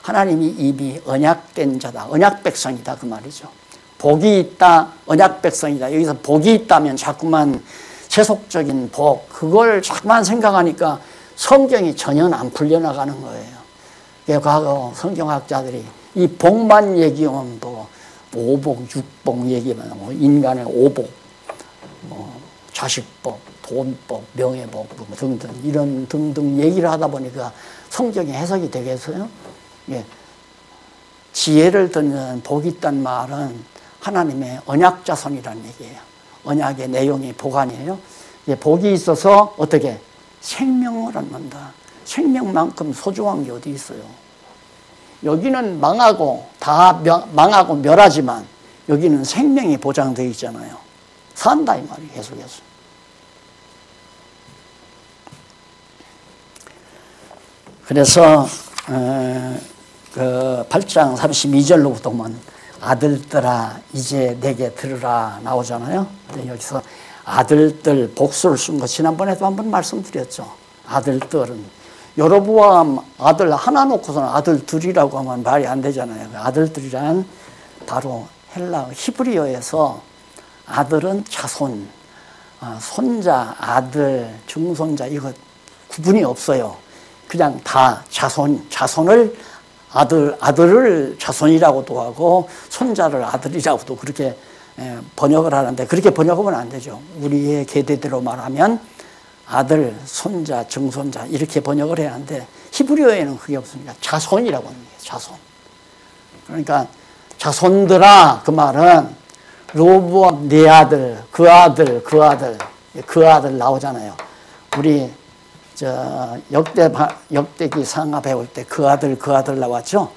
하나님이 이미 언약된 자다. 언약 백성이다 그 말이죠. 복이 있다. 언약 백성이다. 여기서 복이 있다면 자꾸만 세속적인 복, 그걸 자꾸만 생각하니까 성경이 전혀 안 풀려나가는 거예요. 과거 성경학자들이 이 복만 얘기하면 뭐 오복, 육복 얘기하면 뭐 인간의 오복, 뭐 자식복, 돈복, 명예복 등등 이런 등등 얘기를 하다 보니까 성경의 해석이 되겠어요? 예. 지혜를 듣는 복이 있다는 말은 하나님의 언약 자손이라는 얘기예요. 언약의 내용이 복 아니에요? 예, 복이 있어서 어떻게? 생명을 얻는다. 생명만큼 소중한 게 어디 있어요? 여기는 망하고 망하고 멸하지만 여기는 생명이 보장되어 있잖아요. 산다 이 말이에요. 계속해서. 그래서 그 8장 32절로부터 보면 아들들아 이제 내게 들으라 나오잖아요. 근데 여기서 아들들 복수를 쓴 거 지난번에도 한번 말씀드렸죠. 아들들은 여로보암 아들 하나 놓고서는 아들들이라고 하면 말이 안 되잖아요. 아들들이란 바로 헬라 히브리어에서 아들은 자손, 손자, 아들, 증손자 이거 구분이 없어요. 그냥 다 자손을 아들을 자손이라고도 하고 손자를 아들이라고도 그렇게 번역을 하는데, 그렇게 번역하면 안 되죠. 우리의 계대대로 말하면 아들, 손자, 증손자 이렇게 번역을 해야 하는데 히브리어에는 그게 없으니까 자손이라고 하는 거예요. 자손. 그러니까 자손들아 그 말은 로보암 네 아들, 그 아들, 그 아들, 그 아들 나오잖아요. 우리 역대기 상하 배울 때 그 아들, 그 아들 나왔죠.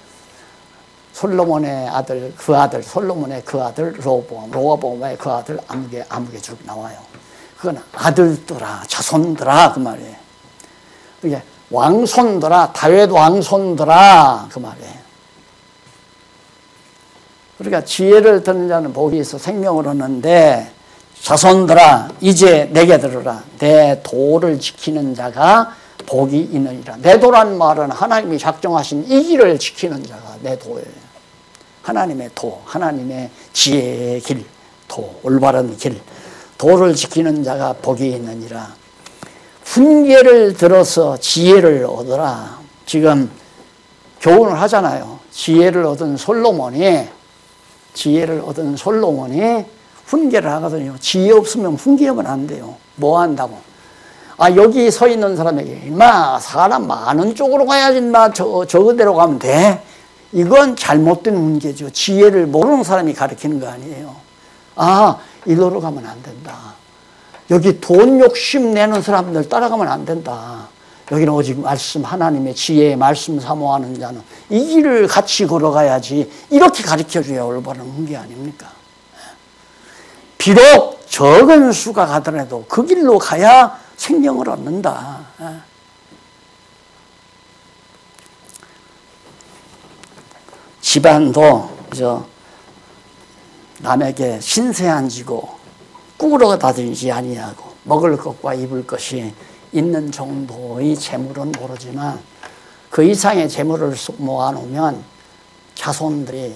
솔로몬의 아들, 그 아들, 솔로몬의 그 아들 로보암, 로보암의 그 아들 아무개 쭉 나와요. 그건 아들들아, 자손들아 그 말이에요. 이게 왕손들아, 다윗 왕손들아 그 말이에요. 그러니까 지혜를 듣는 자는 복이 있어 생명을 얻는데, 자손들아 이제 내게 들으라. 내 도를 지키는 자가 복이 있느니라. 내 도란 말은 하나님이 작정하신 이 길을 지키는 자가 내 도예요. 하나님의 도, 하나님의 지혜의 길, 도, 올바른 길, 도를 지키는 자가 복이 있느니라. 훈계를 들어서 지혜를 얻어라. 지금 교훈을 하잖아요. 지혜를 얻은 솔로몬이 훈계를 하거든요. 지혜 없으면 훈계하면 안 돼요. 뭐 한다고? 여기 서 있는 사람에게 인마 사람 많은 쪽으로 가야지 인마 저거대로 가면 돼. 이건 잘못된 훈계죠. 지혜를 모르는 사람이 가르치는 거 아니에요. 일로로 가면 안 된다. 여기 돈 욕심 내는 사람들 따라가면 안 된다. 여기는 오직 말씀, 하나님의 지혜의 말씀 사모하는 자는 이 길을 같이 걸어가야지. 이렇게 가르쳐줘야 올바른 훈계 아닙니까? 비록 적은 수가 가더라도 그 길로 가야 생명을 얻는다. 집안도 남에게 신세 안 지고 꾸러 다니지 아니하고 먹을 것과 입을 것이 있는 정도의 재물은 모르지만 그 이상의 재물을 모아놓으면 자손들이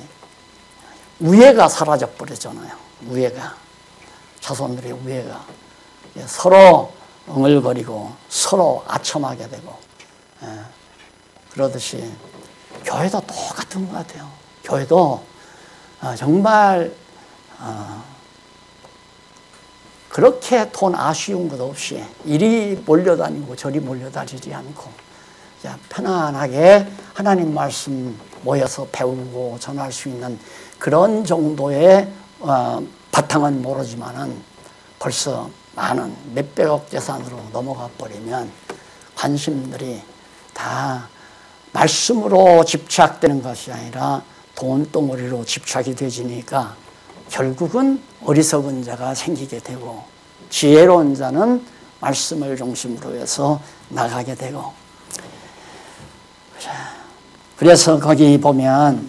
우애가 사라져 버리잖아요. 자손들의 우애가 서로 응을거리고 서로 아첨하게 되고, 그러듯이 교회도 똑같은 것 같아요. 교회도 정말 그렇게 돈 아쉬운 것 없이 이리 몰려다니고 저리 몰려다니지 않고 편안하게 하나님 말씀 모여서 배우고 전할 수 있는 그런 정도의 바탕은 모르지만은 벌써 많은 몇백억 재산으로 넘어가 버리면 관심들이 다 말씀으로 집착되는 것이 아니라 돈덩어리로 집착이 되지니까 결국은 어리석은 자가 생기게 되고 지혜로운 자는 말씀을 중심으로 해서 나가게 되고. 그래서 거기 보면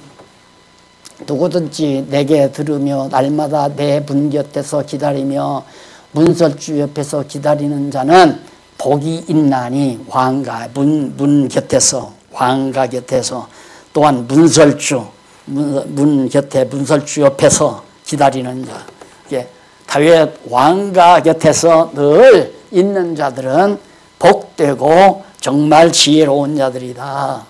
누구든지 내게 들으며 날마다 내 문 곁에서 기다리며 문설주 옆에서 기다리는 자는 복이 있나니. 왕가 문 곁에서, 왕가 곁에서, 또한 문설주 문 곁에 문설주 옆에서 기다리는 자. 이게 다윗 왕가 곁에서 늘 있는 자들은 복되고 정말 지혜로운 자들이다.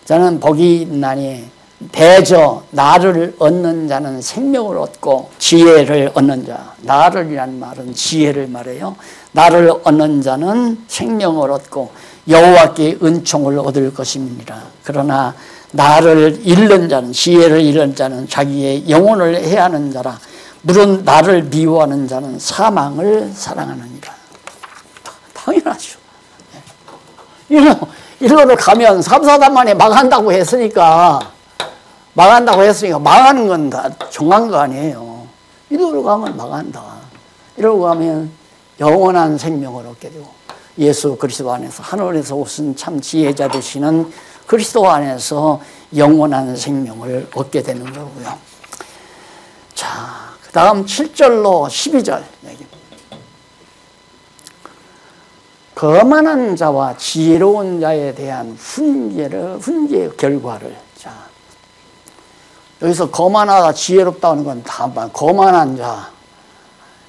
저는 복이 있나니 대저 나를 얻는 자는 생명을 얻고 지혜를 얻는 자. 나를이란 말은 지혜를 말해요. 나를 얻는 자는 생명을 얻고 여호와께 은총을 얻을 것임이니라. 그러나 나를 잃는 자는, 지혜를 잃는 자는 자기의 영혼을 해하는 자라. 물론 나를 미워하는 자는 사망을 사랑하느니라. 당연하죠. 일로를 가면 삼사단만에 망한다고 했으니까 망하는 건 다 정한 거 아니에요. 이리로 가면 망한다. 이리로 가면 영원한 생명을 얻게 되고 예수 그리스도 안에서 하늘에서 오신 참 지혜자 되시는 그리스도 안에서 영원한 생명을 얻게 되는 거고요. 자, 그 다음 7절로 12절 얘기. 거만한 자와 지혜로운 자에 대한 훈계의 결과를. 자, 여기서 거만하다 지혜롭다는 건 다 거만한 자,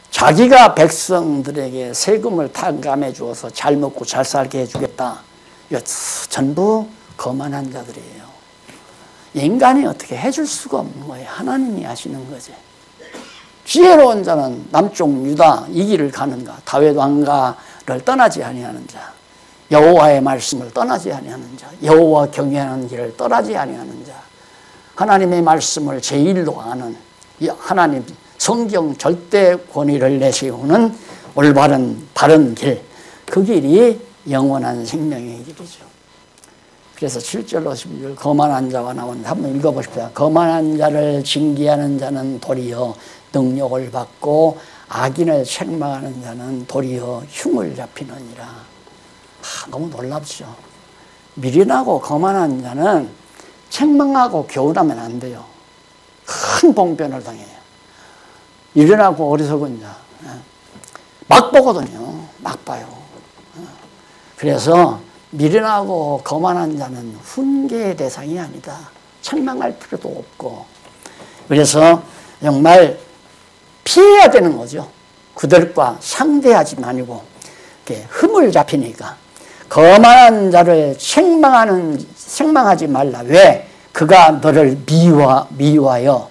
자기가 백성들에게 세금을 탕감해 주어서 잘 먹고 잘 살게 해주겠다. 이거 전부 거만한 자들이에요. 인간이 어떻게 해줄 수가 없는 거예요. 하나님이 하시는 거지. 지혜로운 자는 남쪽 유다 이 길을 가는가. 다윗 왕가를 떠나지 아니하는 자, 여호와의 말씀을 떠나지 아니하는 자, 여호와 경외하는 길을 떠나지 아니하는 자, 하나님의 말씀을 제일로 아는 하나님 성경 절대 권위를 내세우는 올바른 바른 길, 그 길이 영원한 생명의 길이죠. 그래서 7절로 11절 거만한 자와 나온 한번 읽어보십시오. 거만한 자를 징계하는 자는 도리어 능력을 받고 악인을 책망하는 자는 도리어 흉을 잡히느니라. 너무 놀랍죠. 미련하고 거만한 자는 책망하고 교훈하면 안 돼요. 큰 봉변을 당해요. 미련하고 어리석은 자 막 보거든요. 막 봐요. 그래서 미련하고 거만한 자는 훈계의 대상이 아니다. 책망할 필요도 없고. 그래서 정말 피해야 되는 거죠. 그들과 상대하지 마니고 흠을 잡히니까 거만한 자를 책망하지 말라. 왜? 그가 너를 미워하여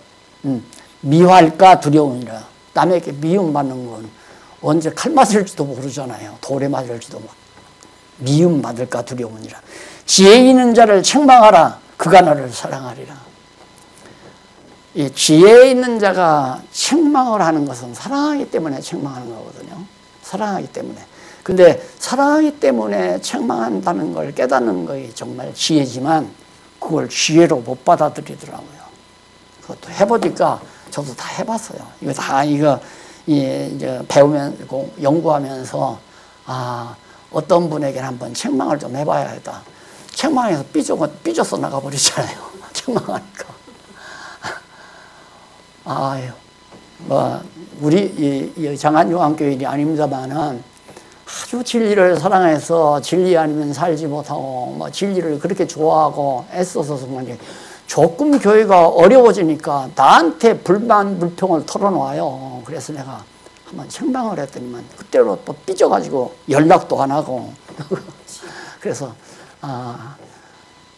미워할까 두려우니라. 남에게 미움받는 건 언제 칼 맞을지도 모르잖아요. 돌에 맞을지도 모르고. 미움 받을까 두려우니라. 지혜 있는 자를 책망하라. 그가 너를 사랑하리라. 이 지혜 있는 자가 책망을 하는 것은 사랑하기 때문에 책망하는 거거든요. 사랑하기 때문에. 근데 사랑하기 때문에 책망한다는 걸 깨닫는 것이 정말 지혜지만 그걸 지혜로 못 받아들이더라고요. 그것도 해보니까 저도 다 해봤어요. 이거 이제 배우면 연구하면서 어떤 분에게는 한번 책망을 좀 해봐야겠다. 책망해서 삐져서 나가버리잖아요. 책망하니까. 우리 장안요한교인이 아닙니다만은 아주 진리를 사랑해서 진리 아니면 살지 못하고 진리를 그렇게 좋아하고 애써서 정말 조금 교회가 어려워지니까 나한테 불만 불평을 털어놔요. 그래서 내가 한번 책망을 했더니만 그때로 또 삐져가지고 연락도 안 하고 그래서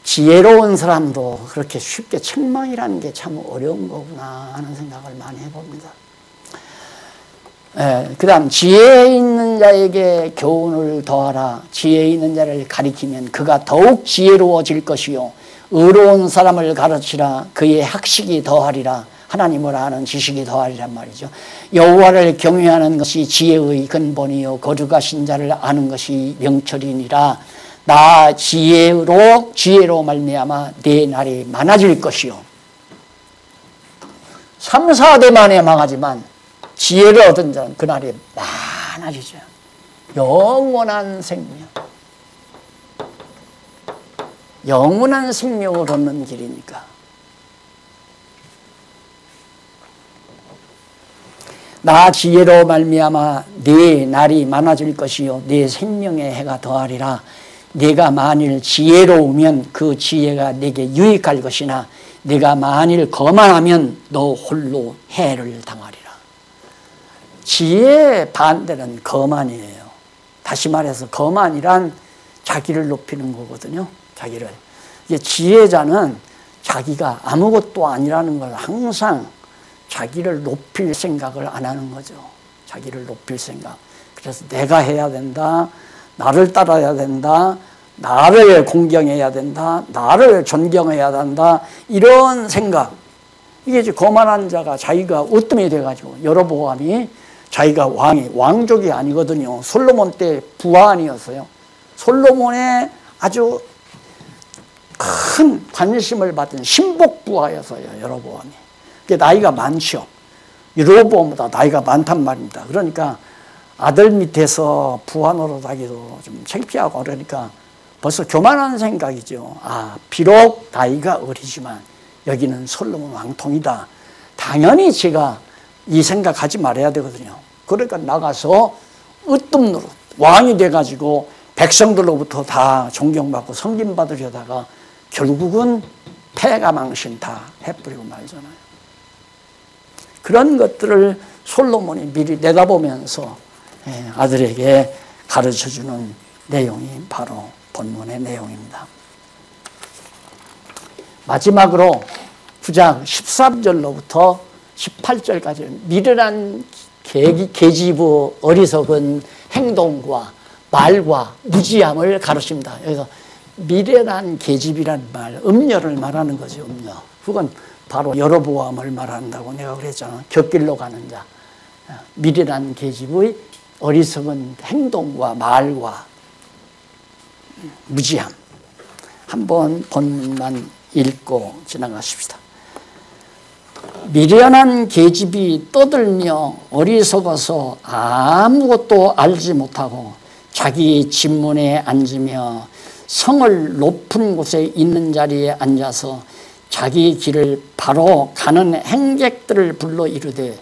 지혜로운 사람도 그렇게 쉽게 책망이라는 게 참 어려운 거구나 하는 생각을 많이 해봅니다. 그 다음 지혜 있는 자에게 교훈을 더하라. 지혜 있는 자를 가리키면 그가 더욱 지혜로워질 것이요 의로운 사람을 가르치라. 그의 학식이 더하리라. 하나님을 아는 지식이 더하리란 말이죠. 여호와를 경외하는 것이 지혜의 근본이요 거룩하신 자를 아는 것이 명철이니라. 나 지혜로 말미암아 내 날이 많아질 것이요. 3, 4대 만에 망하지만 지혜를 얻은 자는 그날이 많아지죠. 영원한 생명. 영원한 생명을 얻는 길이니까. 나 지혜로 말미암아 네 날이 많아질 것이요 네 생명의 해가 더하리라. 네가 만일 지혜로우면 그 지혜가 네게 유익할 것이나 네가 만일 거만하면 너 홀로 해를 당하리라. 지혜의 반대는 거만이에요. 다시 말해서 거만이란 자기를 높이는 거거든요. 자기를. 이게 지혜자는 자기가 아무것도 아니라는 걸 항상 자기를 높일 생각을 안 하는 거죠. 자기를 높일 생각. 그래서 내가 해야 된다. 나를 따라야 된다. 나를 공경해야 된다. 나를 존경해야 된다. 이런 생각. 이게 이제 거만한 자가 자기가 으뜸이 돼가지고 여로보암이 자기가 왕족이 아니거든요. 솔로몬 때 부하니었어요. 솔로몬의 아주 큰 관심을 받은 신복 부하였어요. 여로보암이. 나이가 많죠. 여로보암보다 나이가 많단 말입니다. 그러니까 아들 밑에서 부하 노릇하기도 좀 창피하고 그러니까 벌써 교만한 생각이죠. 아, 비록 나이가 어리지만 여기는 솔로몬 왕통이다. 당연히 제가 이 생각하지 말아야 되거든요. 그러니까 나가서 으뜸 노릇 왕이 돼가지고 백성들로부터 다 존경받고 섬김받으려다가 결국은 패가망신 다 해버리고 말잖아요. 그런 것들을 솔로몬이 미리 내다보면서 아들에게 가르쳐주는 내용이 바로 본문의 내용입니다. 마지막으로 9장 13절로부터 18절까지 미련한 계집의 어리석은 행동과 말과 무지함을 가르칩니다. 여기서 미련한 계집이란 말, 음녀를 말하는 거죠. 음녀. 그건 바로 여로보암을 말한다고 내가 그랬잖아. 곁길로 가는 자. 미련한 계집의 어리석은 행동과 말과 무지함. 한번 본문만 읽고 지나가십시다. 미련한 계집이 떠들며 어리석어서 아무것도 알지 못하고 자기 집문에 앉으며 성을 높은 곳에 있는 자리에 앉아서 자기 길을 바로 가는 행객들을 불러 이르되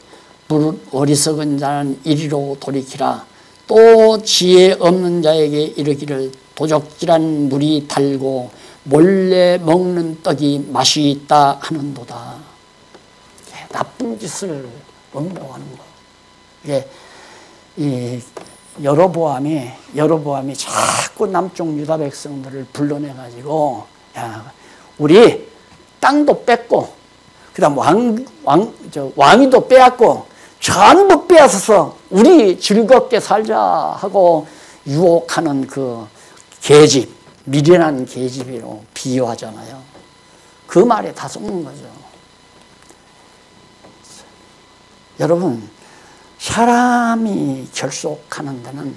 어리석은 자는 이리로 돌이키라. 또 지혜 없는 자에게 이르기를 도적질한 물이 달고 몰래 먹는 떡이 맛이 있다 하는도다. 나쁜 짓을 엄모하는 거. 이게 이 여로보암이 자꾸 남쪽 유다 백성들을 불러내 가지고 야, 우리 땅도 뺏고 그다음 왕위도 빼앗고 전부 빼앗아서 우리 즐겁게 살자 하고 유혹하는 그 계집, 미련한 계집으로 비유하잖아요. 그 말에 다 속는 거죠. 여러분, 사람이 결속하는 데는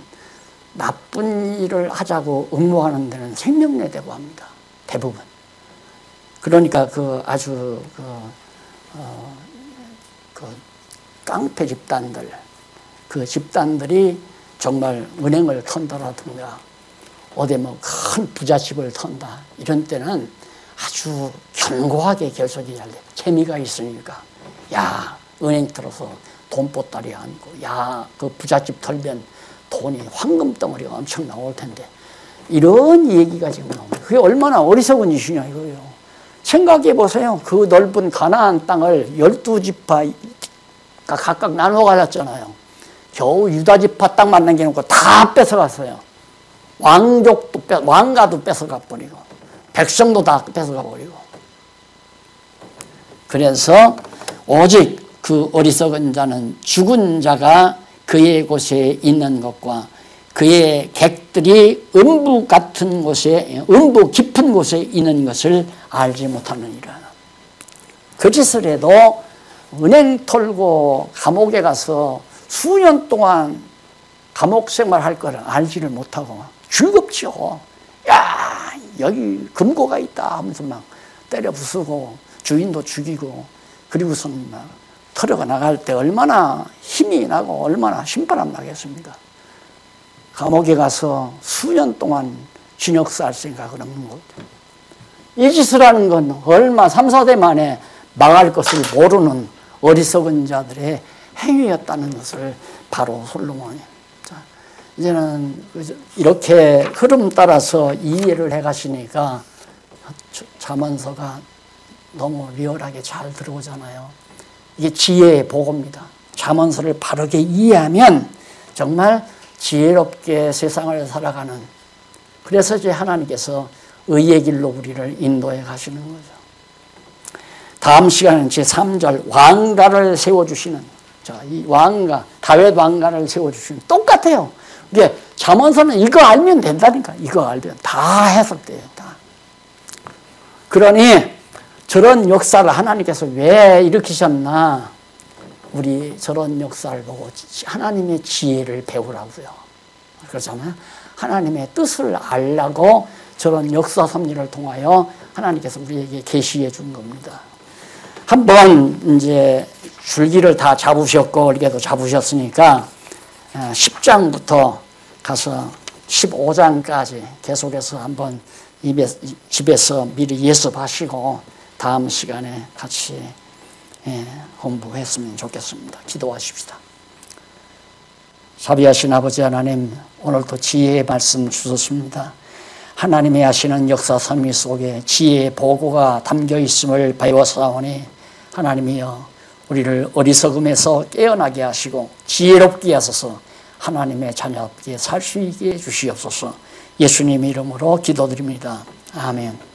나쁜 일을 하자고 음모하는 데는 생명내대고 합니다. 대부분. 그러니까 그 아주 깡패 집단들, 그 집단들이 정말 은행을 턴다라든가 어디 뭐 큰 부잣집을 턴다 이런 때는 아주 견고하게 결속이 잘 돼. 재미가 있으니까. 야, 은행 털어서 돈 보따리 안고, 야, 그 부잣집 털면 돈이 황금 덩어리가 엄청 나올 텐데. 이런 얘기가 지금 나옵니다. 그게 얼마나 어리석은 짓이냐 이거예요. 생각해 보세요. 그 넓은 가나안 땅을 12지파가 각각 나눠 가졌잖아요. 겨우 유다 지파 딱 만난 게 놓고 다 뺏어갔어요. 왕가도 뺏어가 버리고, 백성도 다 뺏어가 버리고. 그래서 오직 그 어리석은 자는 죽은 자가 그 그의 곳에 있는 것과 그의 객들이 음부 같은 곳에, 음부 깊은 곳에 있는 것을 알지 못하느니라. 거짓을 해도 은행 털고 감옥에 가서 수년 동안 감옥 생활할 거를 알지를 못하고 즐겁죠. 야, 여기 금고가 있다 하면서 막 때려 부수고 주인도 죽이고, 그리고서는 막 털어가 나갈 때 얼마나 힘이 나고 얼마나 신바람 나겠습니까? 감옥에 가서 수년 동안 징역 살 생각은 없는 거죠. 이 짓을 하는 건 얼마 3, 4대 만에 망할 것을 모르는 어리석은 자들의 행위였다는 것을 바로 솔로몬이, 자, 이제는 이렇게 흐름 따라서 이해를 해가시니까 잠언서가 너무 리얼하게 잘 들어오잖아요. 이게 지혜의 보고입니다. 잠언서를 바르게 이해하면 정말 지혜롭게 세상을 살아가는, 그래서 이제 하나님께서 의의 길로 우리를 인도해 가시는 거죠. 다음 시간은 제3절 왕가를 세워주시는, 자, 이 왕가, 다윗 왕가를 세워주시는, 똑같아요. 이게 잠언서는 이거 알면 된다니까. 이거 알면 다 해석돼요. 다. 그러니 저런 역사를 하나님께서 왜 일으키셨나? 우리 저런 역사를 보고 하나님의 지혜를 배우라고요. 그렇잖아요. 하나님의 뜻을 알라고 저런 역사 섭리를 통하여 하나님께서 우리에게 계시해 준 겁니다. 한번 이제 줄기를 다 잡으셨고 이렇게도 잡으셨으니까 10장부터 가서 15장까지 계속해서 한번 집에서 미리 예습하시고 다음 시간에 같이 공부했으면 좋겠습니다. 기도하십시다. 자비하신 아버지 하나님, 오늘도 지혜의 말씀 주셨습니다. 하나님의 하시는 역사 섭리 속에 지혜의 보고가 담겨 있음을 배워사오니 하나님이여 우리를 어리석음에서 깨어나게 하시고 지혜롭게 하소서. 하나님의 자녀답게 살 수 있게 해주시옵소서. 예수님 이름으로 기도드립니다. 아멘.